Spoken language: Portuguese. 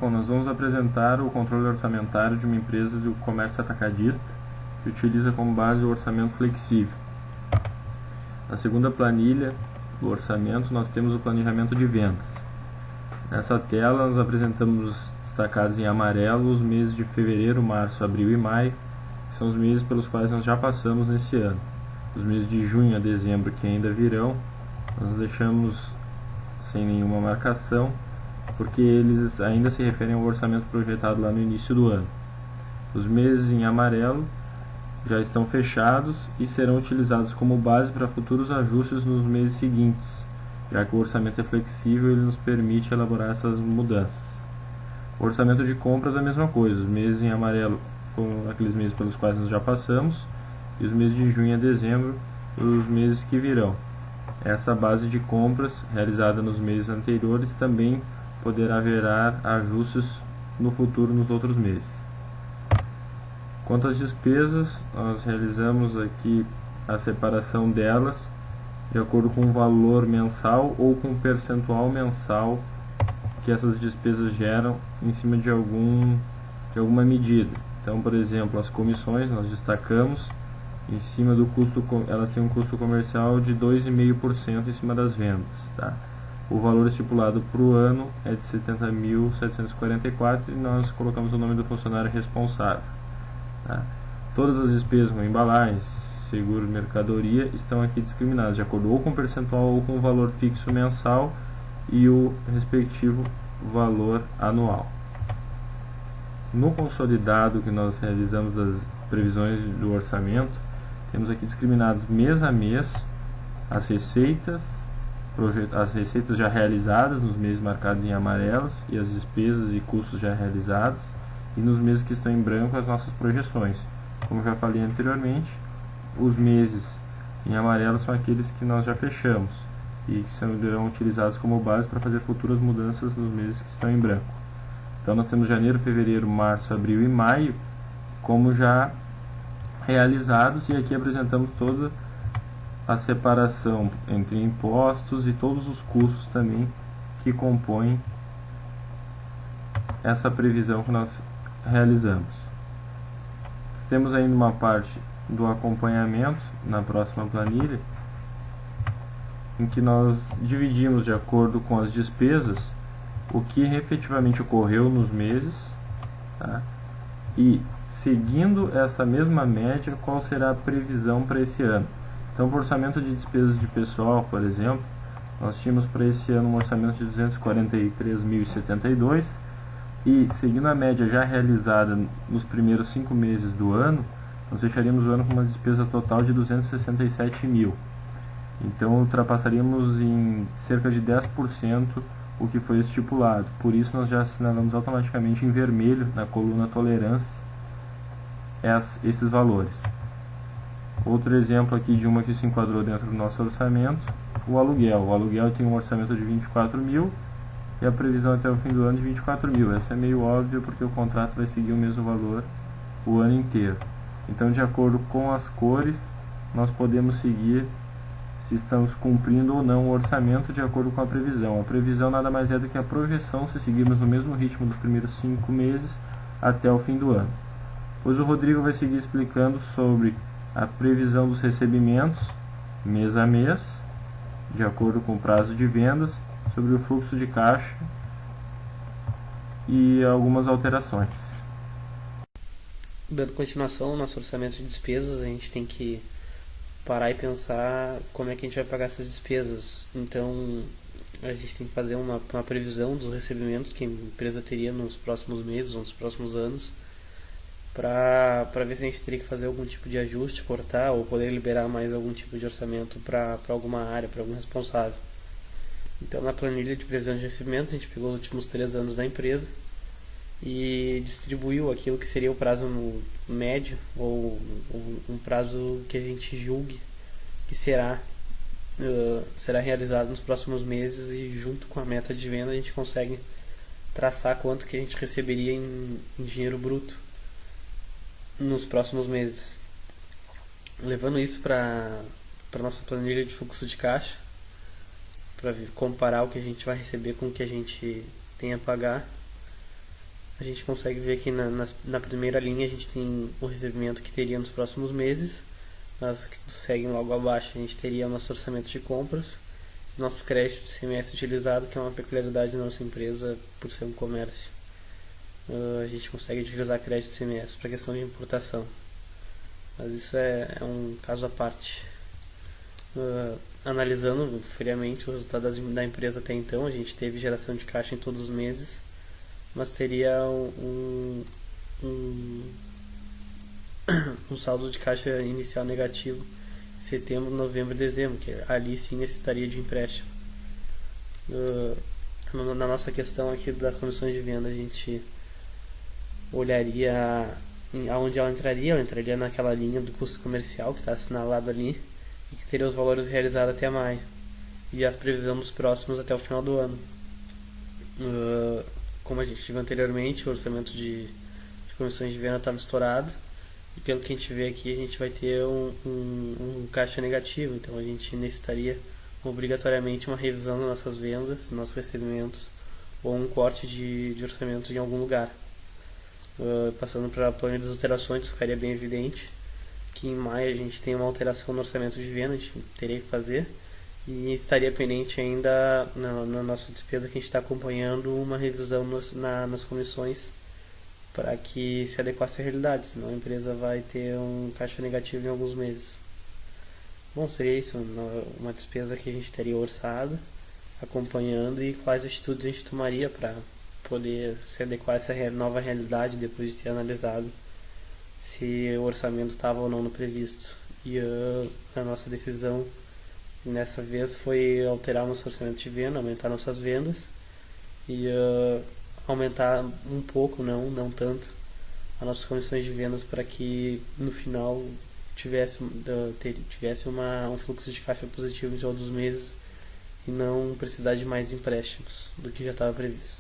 Bom, nós vamos apresentar o controle orçamentário de uma empresa do comércio atacadista que utiliza como base o orçamento flexível. Na segunda planilha do orçamento nós temos o planejamento de vendas. Nessa tela nós apresentamos destacados em amarelo os meses de fevereiro, março, abril e maio, que são os meses pelos quais nós já passamos nesse ano. Os meses de junho a dezembro que ainda virão, nós deixamos sem nenhuma marcação, porque eles ainda se referem ao orçamento projetado lá no início do ano. Os meses em amarelo já estão fechados e serão utilizados como base para futuros ajustes nos meses seguintes, já que o orçamento é flexível e ele nos permite elaborar essas mudanças. O orçamento de compras é a mesma coisa, os meses em amarelo foram aqueles meses pelos quais nós já passamos, e os meses de junho a dezembro, os meses que virão. Essa base de compras, realizada nos meses anteriores, também poderá haver ajustes no futuro nos outros meses. Quanto às despesas, nós realizamos aqui a separação delas de acordo com o valor mensal ou com o percentual mensal que essas despesas geram em cima de alguma medida. Então, por exemplo, as comissões nós destacamos em cima do custo, elas têm um custo comercial de 2,5% em cima das vendas, tá? O valor estipulado para o ano é de 70.744 e nós colocamos o nome do funcionário responsável, tá? Todas as despesas com embalagens, seguro de mercadoria estão aqui discriminadas de acordo ou com o percentual ou com o valor fixo mensal e o respectivo valor anual. No consolidado que nós realizamos as previsões do orçamento, temos aqui discriminados mês a mês as receitas já realizadas nos meses marcados em amarelos e as despesas e custos já realizados, e nos meses que estão em branco as nossas projeções. Como já falei anteriormente, os meses em amarelo são aqueles que nós já fechamos e que serão utilizados como base para fazer futuras mudanças nos meses que estão em branco. Então nós temos janeiro, fevereiro, março, abril e maio como já realizados, e aqui apresentamos toda a separação entre impostos e todos os custos também que compõem essa previsão que nós realizamos. Temos ainda uma parte do acompanhamento na próxima planilha, em que nós dividimos de acordo com as despesas o que efetivamente ocorreu nos meses, tá? E seguindo essa mesma média, qual será a previsão para esse ano. Então, para o orçamento de despesas de pessoal, por exemplo, nós tínhamos para esse ano um orçamento de 243.072 e, seguindo a média já realizada nos primeiros 5 meses do ano, nós fecharíamos o ano com uma despesa total de 267 mil. Então, ultrapassaríamos em cerca de 10% o que foi estipulado. Por isso, nós já assinalamos automaticamente em vermelho, na coluna tolerância, esses valores. Outro exemplo aqui de uma que se enquadrou dentro do nosso orçamento, o aluguel. O aluguel tem um orçamento de 24 mil e a previsão até o fim do ano de 24 mil. Essa é meio óbvia porque o contrato vai seguir o mesmo valor o ano inteiro. Então, de acordo com as cores, nós podemos seguir se estamos cumprindo ou não o orçamento de acordo com a previsão. A previsão nada mais é do que a projeção se seguirmos no mesmo ritmo dos primeiros 5 meses até o fim do ano. Pois o Rodrigo vai seguir explicando sobre a previsão dos recebimentos mês a mês, de acordo com o prazo de vendas, sobre o fluxo de caixa e algumas alterações. Dando continuação ao nosso orçamento de despesas, a gente tem que parar e pensar como é que a gente vai pagar essas despesas. Então, a gente tem que fazer uma previsão dos recebimentos que a empresa teria nos próximos meses ou nos próximos anos, para ver se a gente teria que fazer algum tipo de ajuste, cortar ou poder liberar mais algum tipo de orçamento para alguma área, para algum responsável. Então, na planilha de previsão de recebimento, a gente pegou os últimos 3 anos da empresa e distribuiu aquilo que seria o prazo médio ou um prazo que a gente julgue que será realizado nos próximos meses, e junto com a meta de venda a gente consegue traçar quanto que a gente receberia em dinheiro bruto nos próximos meses. Levando isso para nossa planilha de fluxo de caixa, para comparar o que a gente vai receber com o que a gente tem a pagar, a gente consegue ver que na primeira linha a gente tem o recebimento que teria nos próximos meses, as que seguem logo abaixo a gente teria o nosso orçamento de compras, nosso crédito de CMS utilizado, que é uma peculiaridade da nossa empresa por ser um comércio. A gente consegue utilizar crédito de CMS para questão de importação, mas isso é um caso à parte. Analisando friamente os resultados da empresa até então, a gente teve geração de caixa em todos os meses, mas teria um saldo de caixa inicial negativo em setembro, novembro e dezembro, que ali sim necessitaria de empréstimo. Na nossa questão aqui das comissões de venda, a gente olharia aonde ela entraria naquela linha do custo comercial que está assinalado ali, e que teria os valores realizados até maio e as previsões dos próximos até o final do ano. Como a gente viu anteriormente, o orçamento de comissões de venda estava estourado, e pelo que a gente vê aqui, a gente vai ter um caixa negativo, então a gente necessitaria obrigatoriamente uma revisão das nossas vendas, dos nossos recebimentos, ou um corte de orçamento em algum lugar. Passando para a plano de alterações, ficaria bem evidente que em maio a gente tem uma alteração no orçamento de venda, a gente teria que fazer, e estaria pendente ainda na nossa despesa que a gente está acompanhando uma revisão nas comissões para que se adequasse à realidade, senão a empresa vai ter um caixa negativo em alguns meses. Bom, seria isso, uma despesa que a gente teria orçada, acompanhando, e quais atitudes a gente tomaria para poder se adequar a essa nova realidade depois de ter analisado se o orçamento estava ou não no previsto. E a nossa decisão nessa vez foi alterar o nosso orçamento de venda, aumentar nossas vendas e aumentar um pouco, não tanto, as nossas comissões de vendas para que no final tivesse um fluxo de caixa positivo em todos os meses e não precisar de mais empréstimos do que já estava previsto.